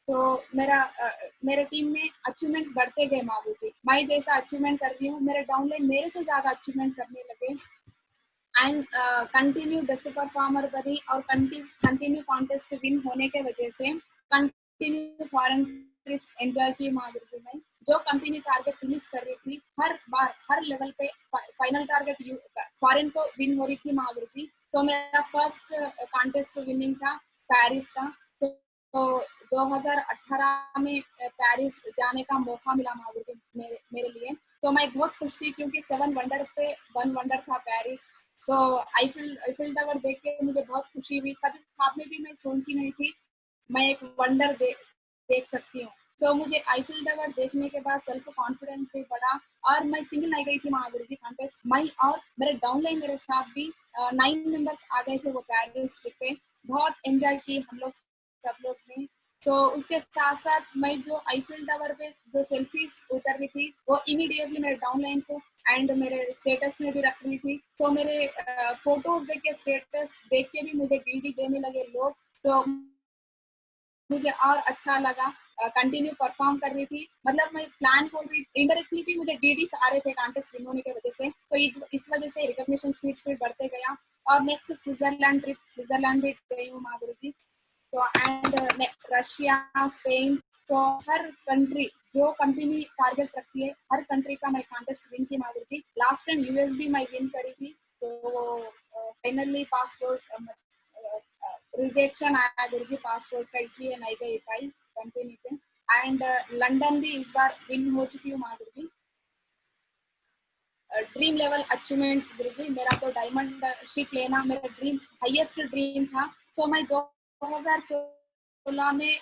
[SPEAKER 1] तो मेरे टीम में अचीवमेंट्स बढ़ते गए महावीर जी। मैं जैसा अचीवमेंट कर रही हूँ मेरे डाउनलाइन मेरे से ज्यादा अचीवमेंट करने लगे। एंड कंटिन्यू बेस्ट परफॉर्मर बनी और कंटिन्यू कॉन्टेस्ट विन होने के वजह से कंटिन्यू फॉरेन ट्रिप्स एंजॉय की महावीर जी ने। जो कंपनी टारगेट फिनिश कर रही थी हर बार हर लेवल पे फाइनल टारगेट फॉरेन तो विन हो रही थी महावीर जी। तो मेरा फर्स्ट कॉन्टेस्ट विनिंग था पेरिस का। तो 2018 में पेरिस जाने का मौका मिला महावीर जी मेरे लिए। तो मैं बहुत खुश थी क्योंकि 7 वंडर पे 1 वंडर था पेरिस। तो आईफिल टावर देख के मुझे बहुत खुशी हुई, कभी ख्वाब में भी मैं सोची नहीं थी मैं एक वंडर देख सकती हूँ। तो मुझे आईफिल टावर देखने के बाद सेल्फ कॉन्फिडेंस भी बढ़ा और मैं सिंगल नहीं गई थी महागुरु जी कॉन्टेस्ट। मैं और मेरे डाउनलाइन मेरे साथ भी 9 मेंबर्स आ गए थे वो पेरिस ट्रिप पे। बहुत एंजॉय की हम लोग सब लोग ने। तो उसके साथ साथ मैं जो आईफिल टावर पे जो सेल्फीज उतर रही थी वो इमीडिएटली मेरे डाउनलाइन को एंड मेरे स्टेटस में भी रख रही थी। तो मेरे फोटोज देख के स्टेटस देख के भी मुझे डीडी देने लगे लोग। तो मुझे और अच्छा लगा, कंटिन्यू परफॉर्म कर रही थी। मतलब मैं प्लान को भी इनडायरेक्टली भी मुझे डीडी आ रहे थे कॉन्टेस्ट विन होने की वजह से। तो इस वजह से रिकॉग्निशन स्पीड बढ़ते गया। और नेक्स्ट स्विट्जरलैंड ट्रिप, स्विट्जरलैंड भी गई हूँ महागुरु जी। तो एंड रशिया, स्पेन, तो हर कंट्री जो कंपनी टारगेट रखती है हर कंट्री का मैं कॉन्टेस्ट विन की महागुरु जी। लास्ट टाइम यूएस भी मैं विन करी थी। तो फाइनली पासपोर्ट रिजेक्शन आया गुरु जी पासपोर्ट का, इसलिए नहीं गई पाई कंपनी पे। एंड लंदन भी इस बार विन हो चुकी हूँ महागुरु जी। ड्रीम लेवल अचीवमेंट गुरु जी, मेरा तो डायमंड शिप लेना मेरा ड्रीम हाईएस्ट ड्रीम था। तो मैं 2016 में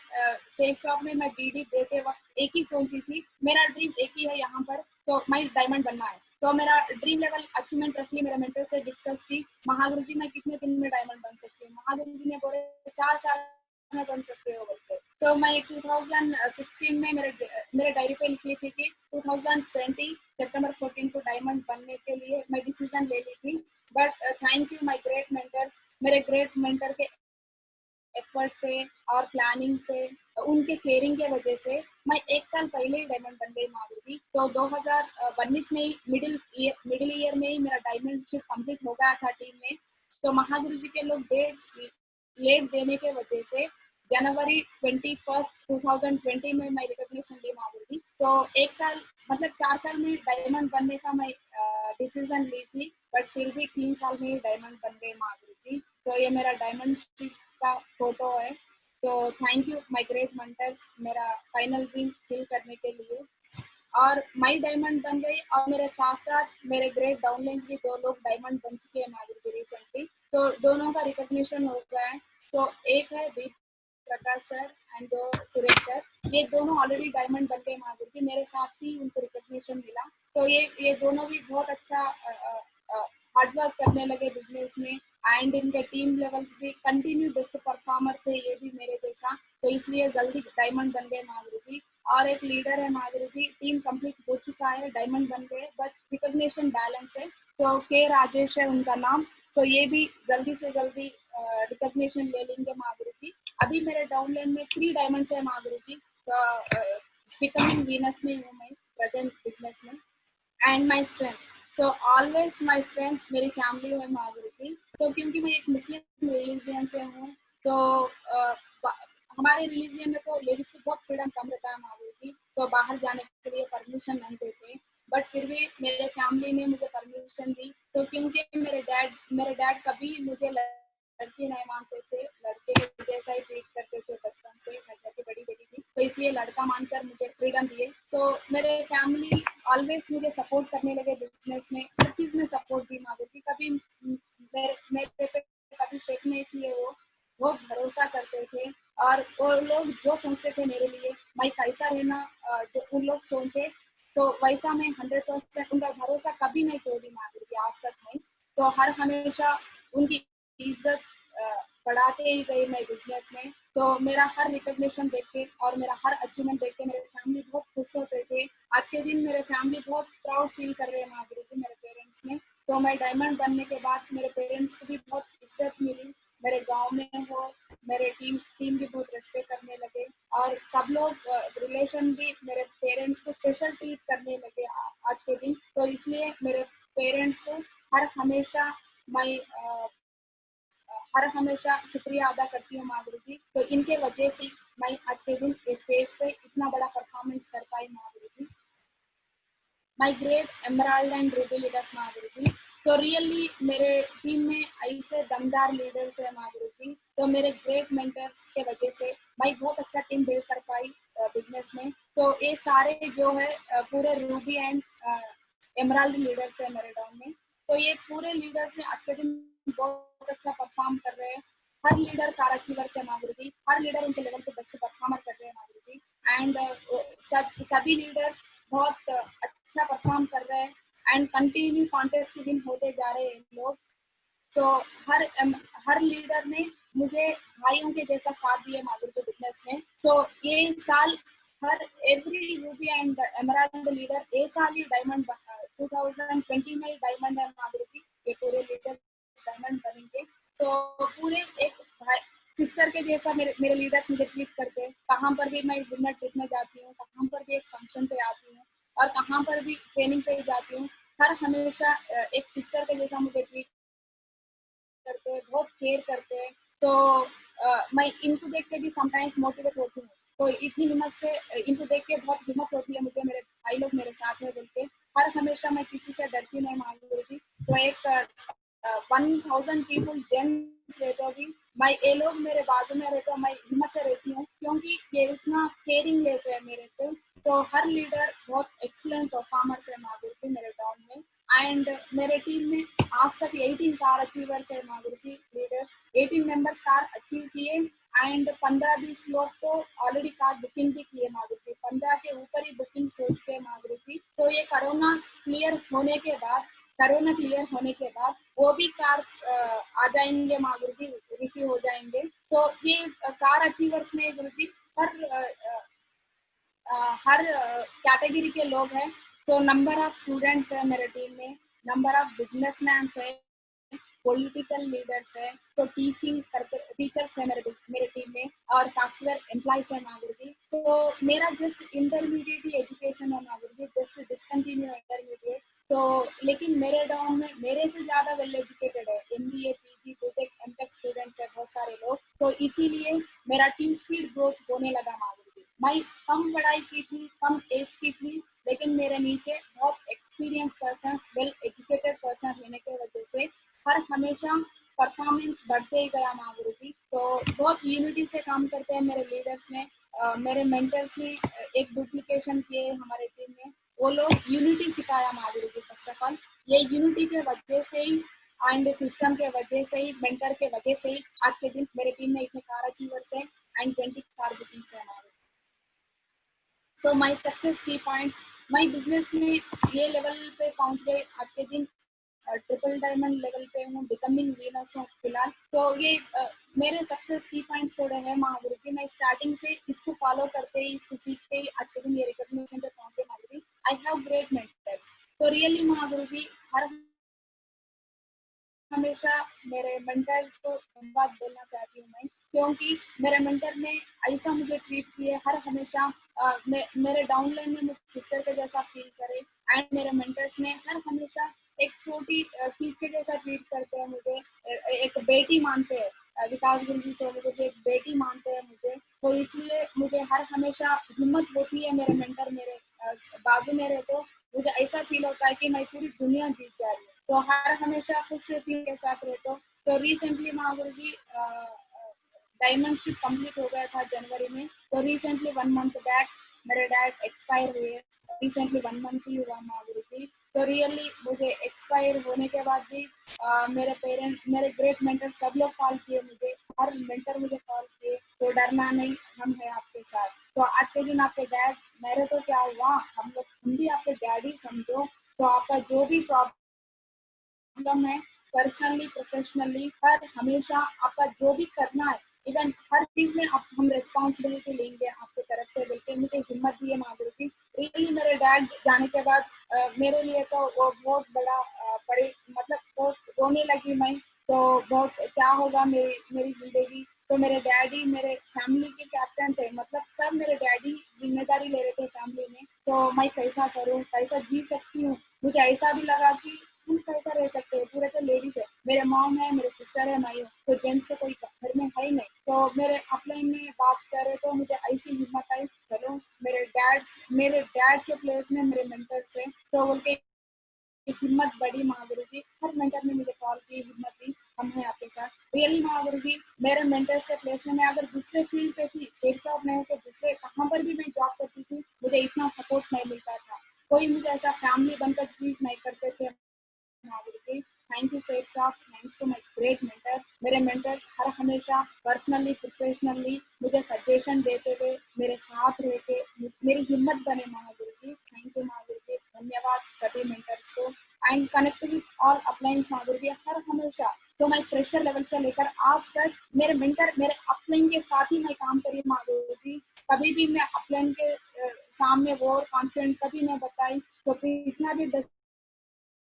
[SPEAKER 1] सेफ शॉप में मैं डीडी देते वक्त एक ही सोची थी मेरा ड्रीम एक ही है यहाँ पर, तो मैं डायमंड बनना है। तो मेरा ड्रीम लेवल अचीवमेंट रखली मेरे मेंटर से डिस्कस की, महागुरु जी मैं कितने दिन में डायमंड बन सकती हूँ। महागुरु जी ने बोले 4 साल में बन सकते हो बोलते। तो मैं 2016 में मेरे डायरी पे लिख ली थी कि 2020 सितंबर 14 को डायमंड बनने के लिए मैं डिसीजन ले ली थी। But thank you my great mentors, मेरे ग्रेट मेंटर के एफर्ट से और प्लानिंग से, उनके केयरिंग के वजह से मैं 1 साल पहले ही डायमंड बन गई माधुरी जी। तो 2019 में ही मिडिल ईयर में ही मेरा डायमंडशिप कंप्लीट हो गया था टीम में। तो महागुरु जी के लोग डेट्स लेट देने के वजह से जनवरी 21 2020 में मैं रिकॉग्निशन ली माधुरी जी। तो 1 साल मतलब 4 साल में डायमंड बनने का मैं डिसीजन ली थी, बट फिर भी 3 साल में ही डायमंड बन गए माधुरी जी। तो ये मेरा डायमंड का फोटो है। तो thank you my great mentors मेरा फाइनल ड्रीम फिल करने के लिए। और मैं डायमंड बन गई और मेरे साथ साथ मेरे ग्रेट डाउनलाइंस भी 2 लोग डायमंड बन चुके हैं माधुरी जी रिसेंटली। तो दोनों का रिकॉग्निशन हो गया है। तो एक है बी प्रकाश सर एंड दो सुरेश सर, ये दोनों ऑलरेडी डायमंड बन गए माधुरी जी, मेरे साथ ही उनको रिकॉग्निशन मिला। तो ये दोनों भी बहुत अच्छा हार्डवर्क करने लगे बिजनेस में एंड इनके टीम लेवल्स भी कंटिन्यू बेस्ट परफॉर्मर थे ये भी मेरे जैसा। तो इसलिए जल्दी डायमंड बन गए माधुरी जी। और एक लीडर है माधुरी जी, टीम कंप्लीट हो चुका है, डायमंड बन गए, बट रिकॉग्निशन बैलेंस है। तो के राजेश है उनका नाम। तो ये भी जल्दी से जल्दी रिकॉग्निशन ले लेंगे माधुरी जी। अभी मेरे डाउनलाइन में 3 डायमंड्स है माधुरी जी। तो बिकमिंग वीनस में हूँ मैं प्रेजेंट बिजनेस में। And my strength, so always my strength मेरी फैमिली है माधुरी जी। तो क्योंकि मैं एक मुस्लिम रिलीजियन से हूँ, तो हमारे रिलीजियन में तो लेडीज को बहुत फ्रीडम कम रहता है माधुरी जी। तो बाहर जाने के लिए परमिशन नहीं देते, बट फिर भी मेरे फैमिली ने मुझे परमिशन दी। तो क्योंकि मेरे डैड कभी मुझे लड़की नहीं मानते थे, लड़के के जैसा ही ट्रीट करते थे बचपन से, मैं घर की बड़ी बेटी थी, तो इसलिए लड़का मानकर मुझे फ्रीडम दिए। तो मेरे फैमिली ऑलवेज मुझे सपोर्ट करने लगे बिजनेस में, हर चीज में सपोर्ट दी माधुरी। कभी मेरे पे कभी शेक नहीं किए, वो बहुत भरोसा करते थे। और वो लोग जो सोचते थे मेरे लिए मैं कैसा रहना, जो उन लोग सोचे तो वैसा मैं 100% उनका भरोसा कभी नहीं तोड़ी माधुरी जी, आज तक नहीं। तो हर हमेशा उनकी इज्जत बढ़ाते ही गई मैं बिजनेस में। तो मेरा हर रिकॉग्निशन देख के और मेरा हर अचीवमेंट देख के मेरे फैमिली बहुत खुश होते थे। आज के दिन मेरे फैमिली बहुत प्राउड फील कर रहे हैं माधुरी जी मेरे पेरेंट्स में। तो मैं डायमंड बनने के बाद मेरे पेरेंट्स को भी बहुत इज्जत मिली, मेरे गांव में हो, मेरे टीम भी बहुत रेस्पेक्ट करने लगे। और सब लोग रिलेशन भी मेरे पेरेंट्स को स्पेशल ट्रीट करने लगे आज के दिन। तो इसलिए मेरे पेरेंट्स को मैं हर हमेशा शुक्रिया अदा करती हूँ माधुरी जी। तो इनके वजह से मैं आज के दिन स्टेज पे इतना बड़ा परफॉर्मेंस कर पाई Madhuri ji. My great emerald and ruby leaders Madhuri ji. So really मेरे टीम में ऐसे दमदार लीडर्स है माधुरी जी। तो मेरे ग्रेट मेंटर्स के वजह से मैं बहुत अच्छा टीम बिल्ड कर पाई बिजनेस में। तो ये सारे जो है पूरे रूबी एंड एमराल्ड लीडर्स है मेरे डाउन में। तो ये पूरे लीडर्स ने आज के दिन बहुत अच्छा परफॉर्म कर रहे हैं। हर लीडर कार अचीवर्स है माधुरी जी, हर लीडर उनके लेवल पे बेस्ट परफॉर्मर कर रहे हैं माधुरी जी। एंड सभी लीडर्स बहुत अच्छा परफॉर्म कर रहे हैं एंड कंटिन्यू कॉन्टेस्ट विन होते जा रहे हैं लोग। तो हर लीडर ने मुझे भाइयों के जैसा साथ दिया माधुरी जी बिजनेस में। तो ये साल हर every ruby and emerald leader ये साल ही डायमंड 2020 में डायमंड है माधुरी जी। ये पूरे लीडर डायमंड बनेंगे। तो पूरे एक सिस्टर के जैसा मेरे लीडर्स मुझे ट्रीट करते हैं। कहाँ पर भी मैं डिनर ट्रिप में जाती हूँ, कहाँ पर भी एक फंक्शन पे आती हूँ और कहाँ पर भी ट्रेनिंग पे जाती हूँ, हर हमेशा एक सिस्टर के जैसा मुझे ट्रीट करते हैं, बहुत केयर करते हैं। तो मैं इनको देख के भी समटाइम्स मोटिवेट होती हूँ। तो इतनी हिम्मत से इनको देख के बहुत हिम्मत होती है मुझे, मेरे भाई लोग मेरे साथ में बोल के। हर हमेशा मैं किसी से डरती नहीं माधुरी जी। तो एक 1000 पीपल जेंट्स रहते भी मैं ये लोग मेरे बाजू में रहते, मैं हिम्मत से रहती हूँ क्योंकि ये इतना केयरिंग लेते हैं मेरे पे। तो हर लीडर बहुत एक्सीलेंट परफॉर्मर्स है माधुरी जी मेरे टाउन में। एंड मेरे टीम में आज तक 18 कार अचीवर्स है माधुरी जी लीडर्स, 18 मेंबर्स कार अचीव किए एंड 15-20 लोग तो ऑलरेडी कार बुकिंग भी किए माधुरी जी, 15 के ऊपर ही बुकिंग हो चुके माधुरी जी। तो ये कोरोना क्लियर होने के बाद वो भी कार्स आ जाएंगे माधुरी जी, रिसीव हो जाएंगे। तो ये कार अचीवर्स में गुरु जी हर हर कैटेगरी के लोग हैं। तो नंबर ऑफ स्टूडेंट्स है मेरे टीम में, नंबर ऑफ बिजनेसमैन है, पॉलिटिकल लीडर्स है, तो टीचर्स है मेरे टीम में, और सॉफ्टवेयर एम्प्लॉयज है माधुरी जी। तो मेरा जस्ट इंटरमीडिएट ही एजुकेशन है Madhuri ji, just discontinue intermediate. तो लेकिन मेरे डाउन में मेरे से ज्यादा वेल एजुकेटेड है, MBA PG BTech MTech students है बहुत सारे लोग। तो इसीलिए मेरा टीम स्पीड ग्रोथ होने लगा माधुरी जी। मैं कम पढ़ाई की थी, कम एज की थी, लेकिन मेरे नीचे बहुत experience person, well educated person रहने की वजह से हर हमेशा परफॉर्मेंस बढ़ते ही गया माधुरी जी। तो बहुत यूनिटी से काम करते हैं मेरे लीडर्स ने, मेरे मेंटर्स ने एक डुप्लीकेशन किए हमारे टीम में, वो लोग यूनिटी सिखाया माधुरी जी। फर्स्ट ऑफ ऑल ये यूनिटी के वजह से ही एंड सिस्टम के वजह से ही, मेंटर के वजह से ही आज के दिन मेरे टीम में इतने कार अचीवर्स हैं एंड 20 कार बुकिंग्स है हमारे। सो माई सक्सेस की पॉइंट्स, माई बिजनेस में ये लेवल पे पहुंच गए आज के दिन, ट्रिपल डायमंड लेवल पे हूँ, बिकमिंग वीनस हूँ फिलहाल। तो ये मेरे सक्सेस की पॉइंट्स थोड़े हैं महागुरु जी। मैं स्टार्टिंग से इसको फॉलो करते ही, इसको सीखते ही आज के दिन ये रिकॉग्निशन पे पहुंचे Mahaguru ji. I have great mentors. तो रियली महागुरु जी हर हमेशा मेरे मेंटर्स को धन्यवाद बोलना चाहती हूँ मैं, क्योंकि मेरे मेंटर ने ऐसा मुझे ट्रीट किए, हर हमेशा मेरे डाउनलाइन में मुझे सिस्टर के जैसा फील करे, एंड मेरे मेंटर्स ने हर हमेशा एक छोटी चीज के जैसा ट्रीट करते हैं मुझे, एक बेटी मानते हैं, विकास गुरु जी से मुझे एक बेटी मानते हैं मुझे। तो इसलिए मुझे हर हमेशा हिम्मत होती है, मेरे मेंटर मेरे बाजू में रहे तो मुझे ऐसा फील होता है कि मैं पूरी दुनिया जीत जा रही हूँ। तो हर हमेशा खुश रहती हूँ के साथ रहते हो। तो रिसेंटली महागुरु जी डायमंड शिप कंप्लीट हो गया था जनवरी में। तो रिसेंटली 1 मंथ बैक मेरे डैड एक्सपायर हुए, रिसेंटली 1 मंथ ही हुआ महागुरु जी। तो रियली मुझे एक्सपायर होने के बाद भी मेरे पेरेंट, मेरे ग्रेट मेंटर सब लोग कॉल किए मुझे, हर मेंटर मुझे कॉल किए, तो डरना नहीं, हम है आपके साथ। तो आज के दिन आपके डैड, मेरे तो क्या हुआ, हम भी आपके डैडी समझो। तो आपका जो भी प्रॉब्लम है, पर्सनली प्रोफेशनली, हर हमेशा आपका जो भी करना है, इवन हर चीज में आप हम रिस्पॉन्सिबिलिटी लेंगे आपकी तरफ से, बोलते मुझे हिम्मत दी है माधुरी जी। रियली मेरे डैड जाने के बाद मेरे लिए तो वो बहुत बड़ा मतलब बहुत रोने लगी मैं। तो बहुत क्या होगा मेरी मेरी जिंदगी। तो मेरे डैडी मेरे फैमिली के कैप्टन थे, मतलब सब मेरे डैडी जिम्मेदारी ले रहे थे फैमिली में। तो मैं कैसा करूँ, कैसा जी सकती हूँ। मुझे ऐसा भी लगा कि हम कैसा रह सकते हैं, पूरे तो लेडीज है, मेरे मॉम है, मेरे सिस्टर है, मैं हूँ, तो जेंट्स तो कोई घर में है ही नहीं। तो मेरे अपलाइन में बात करे तो मुझे ऐसी हिम्मत आई, चलो मेरे डैड के प्लेस में मेरे मेंटर्स है, तो बोल के हिम्मत बड़ी महागुरु जी। हर मेंटर ने मुझे कॉल की, हिम्मत दी, हम हैं आपके साथ। रियली महागुरु जी मेरे मेंटर्स के प्लेस में मैं अगर दूसरे फील्ड पे थी, सेफ जॉब नहीं होकर दूसरे कहाँ पर भी मैं जॉब करती थी, मुझे इतना सपोर्ट नहीं मिलता था, कोई मुझे ऐसा फैमिली बनकर ट्रीट नहीं करते थे Mahavir ji. Thank you Safe Shop, thanks to my great mentor. मेरे मेंटर्स हर हमेशा पर्सनली प्रोफेशनली मुझे सजेशन देते हुए, मेरे साथ रह के मेरी हिम्मत बने महावीर जी। थैंक यू महावीर जी, धन्यवाद सभी मेंटर्स को। And connect with all अपलाइंस Mahavir ji, हर हमेशा तो मैं फ्रेशर लेवल से लेकर आज तक मेरे मेंटर मेरे अपलाइन के साथ ही मैं काम करी महावीर जी। कभी भी मैं अपलाइन के सामने वो कॉन्फिडेंट कभी नहीं बताई, तो कितना भी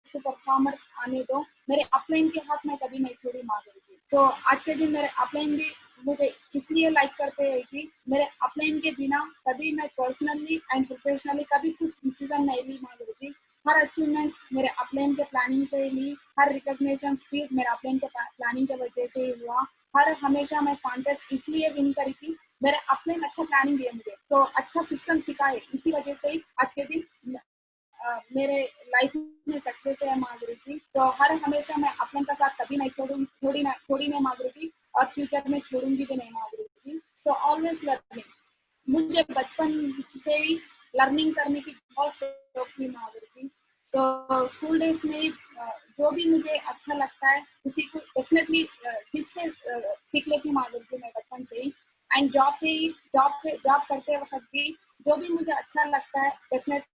[SPEAKER 1] इसको परफॉर्मर्स आने दो, मेरे अपलाइन के हाथ में कभी नहीं छोड़ी माधुरी जी। तो आज के दिन मेरे अपलाइन भी मुझे इसलिए लाइक करते हैं कि मेरे अपलाइन के बिना कभी मैं पर्सनली एंड प्रोफेशनली कभी कुछ डिसीजन नहीं ली माधुरी जी। हर अचीवमेंट्स मेरे अपलाइन के प्लानिंग से ही ली, हर रिकॉग्निशन स्पीड मेरे अपलाइन के प्लानिंग के वजह से ही हुआ। हर हमेशा मैं कॉन्टेस्ट इसलिए विन करी थी, मेरे अपलाइन अच्छा प्लानिंग दिए मुझे, तो अच्छा सिस्टम सिखाए, इसी वजह से ही आज के दिन मेरे लाइफ में सक्सेस है माधुरी जी। तो हर हमेशा मैं अपने का साथ कभी नहीं छोड़ी नहीं माधुरी जी, और फ्यूचर में छोड़ूंगी भी नहीं माधुरी जी। सो ऑलवेज लर्निंग, मुझे बचपन से ही लर्निंग करने की बहुत शौक थी माधुरी जी। तो स्कूल डेज में जो भी मुझे अच्छा लगता है उसी को डेफिनेटली जिससे सीख लेती हूँ माधुरी जी मैं बचपन से ही। एंड जॉब करते वक्त भी जो भी मुझे अच्छा लगता है डेफिनेटली,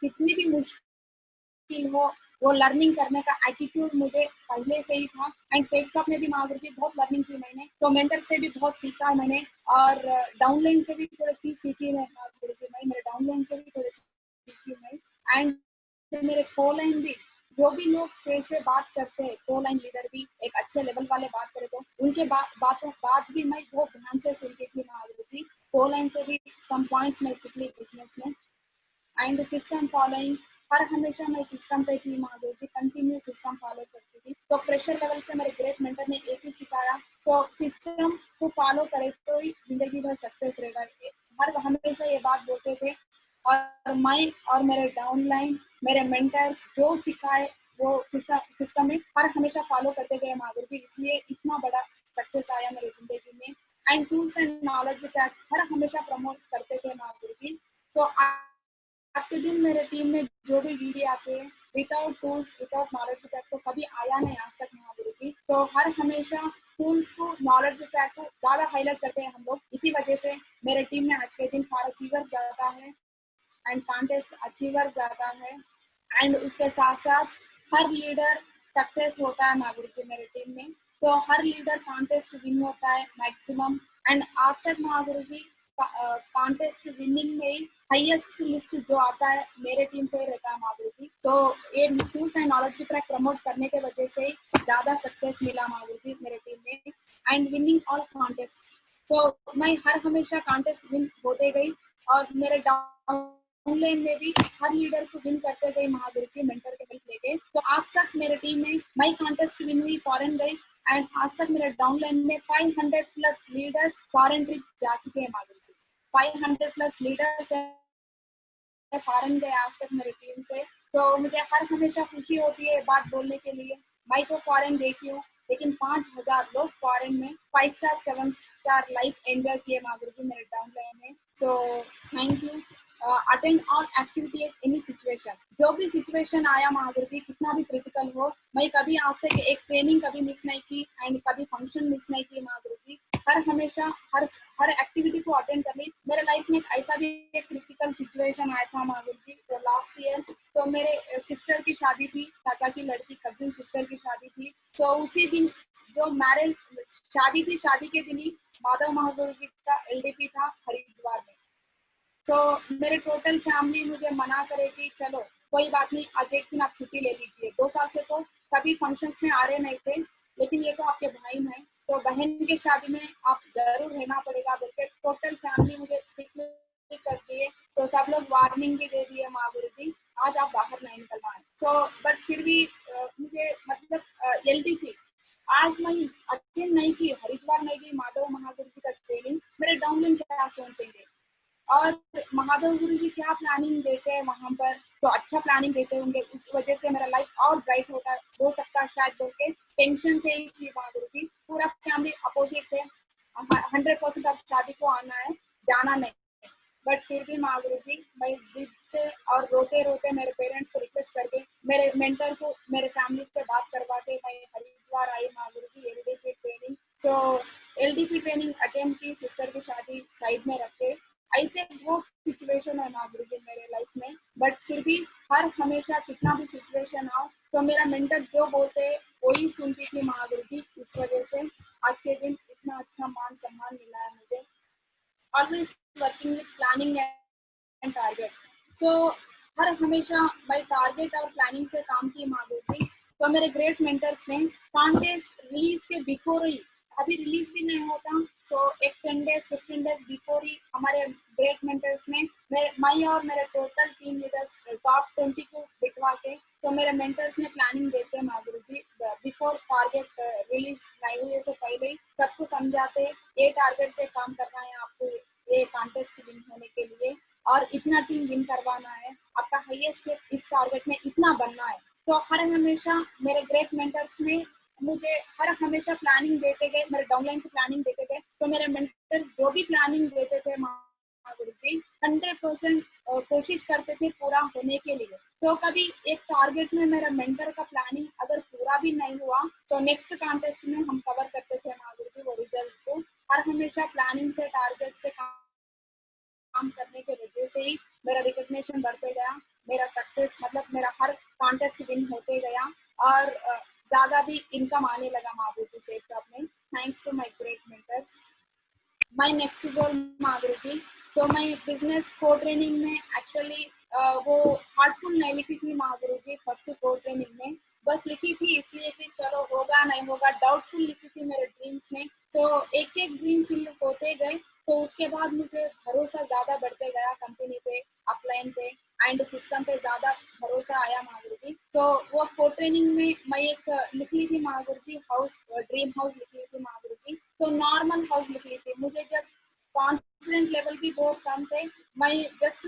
[SPEAKER 1] कितनी भी मुश्किल हो, वो लर्निंग करने का एटीट्यूड मुझे पहले से ही था। एंड सेफ शॉप में भी माधुरी जी बहुत लर्निंग की मैंने, तो मेंटर से भी बहुत सीखा मैंने, और डाउनलाइन से भी थोड़ी चीज सीखी है माधुरी जी। मैं मेरे डाउनलाइन से भी थोड़े सीखी मैं। एंड मेरे को लाइन भी, जो भी लोग स्टेज पे बात करते हैं, को लाइन लीडर भी एक अच्छे लेवल वाले बात करे तो उनके बात भी मैं बहुत ध्यान से सुनती थी माधुरी। को लाइन से भी सम पॉइंट्स मैं सीख ली बिजनेस में। एंड सिस्टम फॉलोइंग, हर हमेशा मैं सिस्टम पे थी माधुरी, कंटिन्यू सिस्टम फॉलो करती थी। तो प्रेशर लेवल से मेरे ग्रेट मेंटर ने एक ही सिखाया, तो सिस्टम को फॉलो करे तो ही जिंदगी भर सक्सेस रहेगा। हर हमेशा ये बात बोलते थे, और मैं और मेरे डाउनलाइन, मेरे मेंटर्स जो सिखाए वो सिस्टम में हर हमेशा फॉलो करते गए माधुरी जी, इसलिए इतना बड़ा सक्सेस आया मेरी जिंदगी में। एंड टूल्स एंड नॉलेज हर हमेशा प्रमोट करते थे माधुरी जी। तो आज के दिन मेरे टीम में जो भी वीडियो आते हैं, without tools without knowledge pack तो कभी आया नहीं आज तक महागुरु जी। तो हर हमेशा टूल्स को, नॉलेज पैक को ज्यादा हाईलाइट करते हैं हम लोग। इसी वजह से मेरे टीम में आज के दिन फॉर अचीवर्स ज्यादा है एंड कॉन्टेस्ट अचीवर ज्यादा है। एंड उसके साथ साथ हर लीडर सक्सेस होता है महागुरु जी मेरे टीम में। तो हर लीडर कॉन्टेस्ट विन होता है मैक्सिमम। एंड आज तक महागुरु जी कॉन्टेस्ट विनिंग में हाईएस्ट लिस्ट जो आता है मेरे टीम से ही रहता है महागुरु जी। तो ये tools and knowledge track promote करने के वजह से ज्यादा सक्सेस मिला महागुरु जी मेरे टीम में। एंड विनिंग ऑल कॉन्टेस्ट, तो मैं हर हमेशा कॉन्टेस्ट विन होते गई, और मेरे डाउनलाइन में भी हर लीडर को विन करते गए महागुरु जी मेंटर के हेल्प लेके। तो आज तक मेरे टीम में मैं कॉन्टेस्ट विन हुई, फॉरेन गई। एंड आज तक मेरे डाउनलाइन में 500 प्लस लीडर्स फॉरेन ट्रिप जा चुके हैं महागुरु जी। 500 प्लस लीडर्स फॉरेन गए आज तक मेरी टीम से। तो मुझे हर हमेशा खुशी होती है बात बोलने के लिए। मैं तो फॉरेन देखी हूँ, लेकिन 5000 लोग फॉरेन में 5 स्टार 7 स्टार लाइफ एंजॉय किए माधुरी जी मेरे डाउनलाइन में। So thank you. Attend all activity at any situation, जो भी सिचुएशन आया माधुरी जी, कितना भी क्रिटिकल हो, मैं कभी आज तक एक ट्रेनिंग कभी मिस नहीं की एंड कभी फंक्शन मिस नहीं की माधुरी जी। हर हमेशा हर एक्टिविटी को अटेंड कर ली। मेरे लाइफ में एक ऐसा भी एक क्रिटिकल सिचुएशन आया था माधुरी जी, तो लास्ट ईयर तो मेरे सिस्टर की शादी थी, चाचा की लड़की कजिन सिस्टर की शादी थी। तो उसी दिन जो मैरिज शादी थी, शादी के दिन ही माधव महागुरु जी का एलडीपी था हरिद्वार में। तो मेरे टोटल फैमिली मुझे मना करे कि चलो कोई बात नहीं, आज एक दिन आप छुट्टी ले लीजिए। 2 साल से तो कभी फंक्शंस में आ रहे नहीं थे, लेकिन ये तो आपके भाई हैं, तो बहन की शादी में आप जरूर रहना पड़ेगा बोल के टोटल फैमिली मुझे स्ट्रिक्टली कर दिए। तो सब लोग वार्निंग भी दे दिए महागुरु जी, आज आप बाहर नहीं निकलना है। तो बट फिर भी मुझे मतलब जल्दी थी। आज मैं अटेंड नहीं की, हरिद्वार नहीं गई माधव महागुरु जी का ट्रेनिंग, मेरे डाउनलाइन क्या सोचेंगे, और महादेव गुरु जी क्या प्लानिंग देते हैं वहां पर, तो अच्छा प्लानिंग देते होंगे, उस वजह से मेरा लाइफ और ब्राइट हो सकता है शायद बोल के टेंशन से ही थी महागुरु जी। पूरा फैमिली अपोजिट थे, 100% अब शादी को आना है, जाना नहीं। बट फिर भी महागुरु जी मैं जिद से और रोते रोते मेरे पेरेंट्स को रिक्वेस्ट करके मेरे मेंटर को मेरे फैमिली से बात करवा के मैं हरिद्वार आई महागुरु जी एलडीपी ट्रेनिंग। सो एलडीपी ट्रेनिंग अटेंड की, सिस्टर की शादी साइड में रख के। ऐसे बहुत सिचुएशन है महागुरु जी मेरे लाइफ में, बट फिर भी हर हमेशा कितना भी सिचुएशन आओ तो मेरा मेंटर जो बोलते हैं वही सुनती थी महागुरु जी। इस वजह से आज के दिन इतना अच्छा मान सम्मान मिला है मुझे। Always working with planning and target. So हर हमेशा मैं टारगेट और प्लानिंग से काम की महागुरु जी। तो मेरे ग्रेट मेंटर्स ने कॉन्टेस्ट रिलीज के बिफोर ही, अभी रिलीज भी नहीं होता, सो एक 10 डेज 15 डेज बिफोर ही हमारे ग्रेट मेंटर्स ने मैं और मेरे टोटल टीम लीडर्स टॉप 20 को बिठवा के, तो मेरे मेंटर्स ने प्लानिंग देते हैं महागुरु जी बिफोर टारगेट रिलीज नहीं हुए से पहले ही सबको समझाते, ये टारगेट से काम करना है आपको, ये कॉन्टेस्ट विन होने के लिए, और इतना टीम विन करवाना है, आपका हाईएस्ट इस टारगेट में इतना बनना है। तो हर हमेशा मेरे ग्रेट मेंटर्स ने मुझे हर हमेशा प्लानिंग देते गए, मेरे डाउनलाइन की प्लानिंग देते गए। तो मेरे मेंटर जो भी प्लानिंग देते थे महागुरु जी 100% कोशिश करते थे पूरा होने के लिए। तो कभी एक टारगेट में मेरा मेंटर का प्लानिंग अगर पूरा भी नहीं हुआ तो नेक्स्ट कॉन्टेस्ट में हम कवर करते थे महागुरु जी वो रिजल्ट को। हर हमेशा प्लानिंग से, टारगेट से काम करने की वजह से ही मेरा रिकग्निशन बढ़ते गया, मेरा सक्सेस मतलब मेरा हर कॉन्टेस्ट विन होते गया, और ज्यादा भी इनकम आने लगा महाबूजी से अपने। Thanks to my great mentors. My next goal Mahaguru ji, so मैं बिजनेस को ट्रेनिंग में एक्चुअली वो हार्टफुल नहीं लिखी थी महागुरु जी, फर्स्ट को ट्रेनिंग में बस लिखी थी इसलिए कि चलो होगा नहीं होगा, डाउटफुल लिखी थी मेरे ड्रीम्स में। तो एक एक ड्रीम फिल होते गए, तो उसके बाद मुझे भरोसा ज्यादा बढ़ते गया कंपनी पे, अपलाइन पे एंड सिस्टम पे ज्यादा भरोसा आया महागुरु जी। तो वो को ट्रेनिंग में मैं एक लिख ली थी महागुरु जी, हाउस ड्रीम हाउस लिख ली थी महागुरु जी। तो नॉर्मल हाउस लिख ली थी, मुझे जब कॉन्फिडेंट लेवल भी बहुत कम थे, मैं जस्ट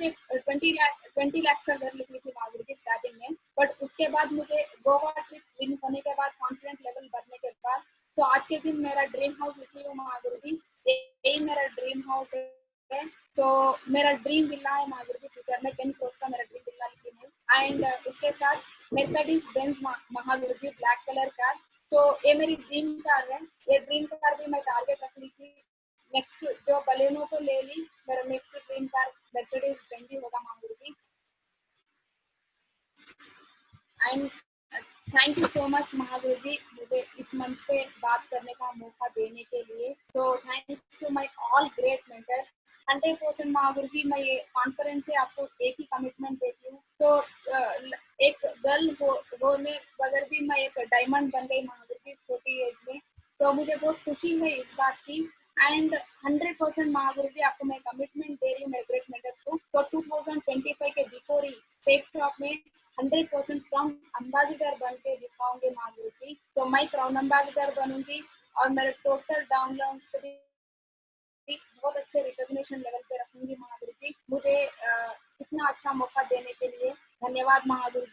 [SPEAKER 1] 20 लाख से घर लिख ली थी महागुरु जी स्टार्टिंग में। बट उसके बाद मुझे गोवा ट्रिप विन होने के बाद, कॉन्फिडेंट लेवल बढ़ने के बाद, तो आज के दिन मेरा ड्रीम हाउस लिखी हूँ महागुरु जी, यही मेरा ड्रीम हाउस है। तो मेरा ड्रीम विला है महागुरु जी, फ्यूचर में 10 करोड़ का मेरा ड्रीम विला लिखी है। एंड उसके साथ मेर्सिडीज बेंज महागुरु जी ब्लैक कलर कार, तो ये मेरी ड्रीम कार है। ये ड्रीम कार भी मैं टारगेट रख ली थी, नेक्स्ट जो बलेनो तो ले ली, मेरा next dream car Mercedes Benz ही होगा Mahaguru ji. And thank you so much Mahaguru ji, मुझे इस मंच पे बात करने का मौका देने के लिए। तो thanks to my all great mentors. 100% Mahaguru ji, मैं ये कॉन्फ्रेंस से आपको एक ही कमिटमेंट देती हूँ। तो एक गर्ल होने बगैर भी मैं एक डायमंड बन गई महागुरु जी छोटी एज में, तो मुझे बहुत खुशी है इस बात की। एंड 100% महागुरु जी, आपको मैं कमिटमेंट दे रही हूँ मेरे ग्रेट मेंटर्स को। तो 2025 के बिफोर ही सेफ शॉप में 100% क्राउन अम्बासिडर बन के दिखाऊंगे महागुरु जी। तो मैं क्राउन अम्बासिडर बनूंगी और मेरे टोटल डाउनलाउंस पे भी बहुत अच्छे रिकॉग्निशन लेवल पे रखूंगी महागुरु जी। मुझे इतना अच्छा मौका देने के लिए धन्यवाद महागुरु जी।